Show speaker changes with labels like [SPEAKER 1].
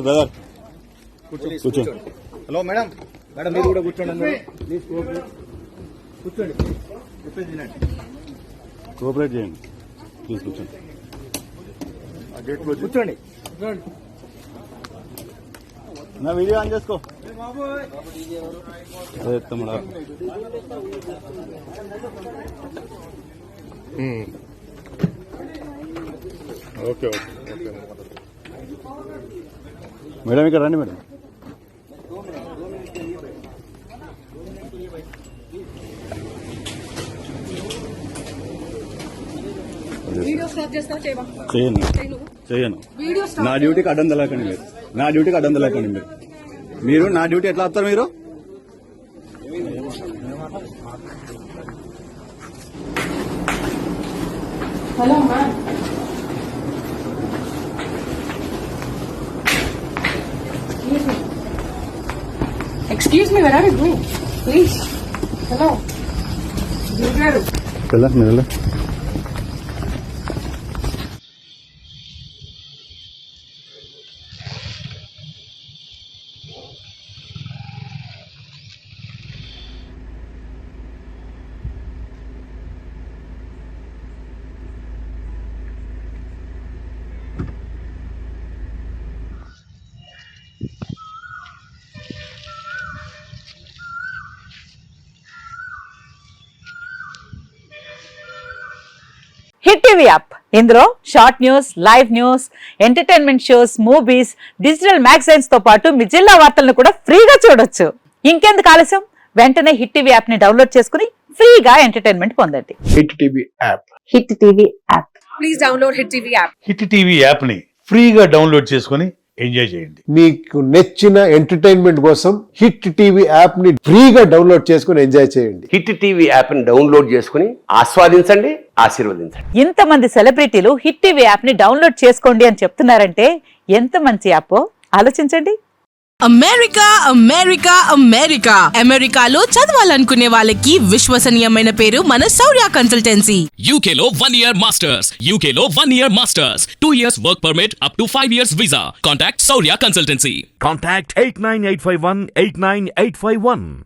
[SPEAKER 1] Brother కూర్చో. Hello madam, madam మీరు కూడా కూర్చోండి. ప్లీజ్ కూర్చోండి, కోఆపరేట్ చేయండి. ప్లీజ్ కూర్చోండి. కూర్చోండి. నా వీడియో ఆన్ చేసుకో. తమ్ముడా ఓకే ఓకే ఓకే మేడం, ఇక్కడ రండి మేడం. చేయను. నా డ్యూటీకి అడ్డం తెలకండి మీరు. నా డ్యూటీకి అడ్డం తెలకండి మీరు. నా డ్యూటీ ఎట్లా వస్తారు మీరు?
[SPEAKER 2] Hello ma'am, excuse me, where are you going? Please. Hello.
[SPEAKER 1] వెళ్ళ
[SPEAKER 3] హిట్ టీవీ యాప్, ఇందులో short news, live news, entertainment shows, movies, digital magazines తో పాటు మీ జిల్లా వార్తలను కూడా ఫ్రీగా చూడొచ్చు. ఇంకెందుకు ఆలస్యం, వెంటనే హిట్ టీవీ యాప్ ని డౌన్లోడ్ చేసుకుని ఫ్రీగా ఎంటర్టైన్మెంట్ పొందండి.
[SPEAKER 4] Hit TV app.
[SPEAKER 3] Hit TV app.
[SPEAKER 2] Please download Hit TV app.
[SPEAKER 4] Hit TV app ని ఫ్రీగా డౌన్లోడ్ చేసుకుని ఎంజాయ్ చేయండి.
[SPEAKER 5] మీకు నచ్చిన ఎంటర్టైన్మెంట్ కోసం హిట్ టీవీ యాప్ ని ఫ్రీగా డౌన్లోడ్ చేసుకుని ఎంజాయ్ చేయండి.
[SPEAKER 6] హిట్ టీవీ యాప్ ని డౌన్లోడ్ చేసుకుని ఆస్వాదించండి, ఆశీర్వదించండి.
[SPEAKER 3] ఇంతమంది సెలబ్రిటీలు హిట్ టీవీ యాప్ ని డౌన్లోడ్ చేసుకోండి అని చెప్తున్నారంటే ఎంత మంచి యాప్ ఆలోచించండి.
[SPEAKER 7] అమెరికా అమెరికా అమెరికా అమెరికాలో చదవాలనుకునే వాళ్ళకి విశ్వసనీయమైన పేరు మన శౌర్య కన్సల్టెన్సీ.
[SPEAKER 8] UK లో 1 year masters. UK లో 1 year masters. 2 years work permit up to 5 years visa. Contact Saurya Consultancy.
[SPEAKER 9] Contact 89851 89851.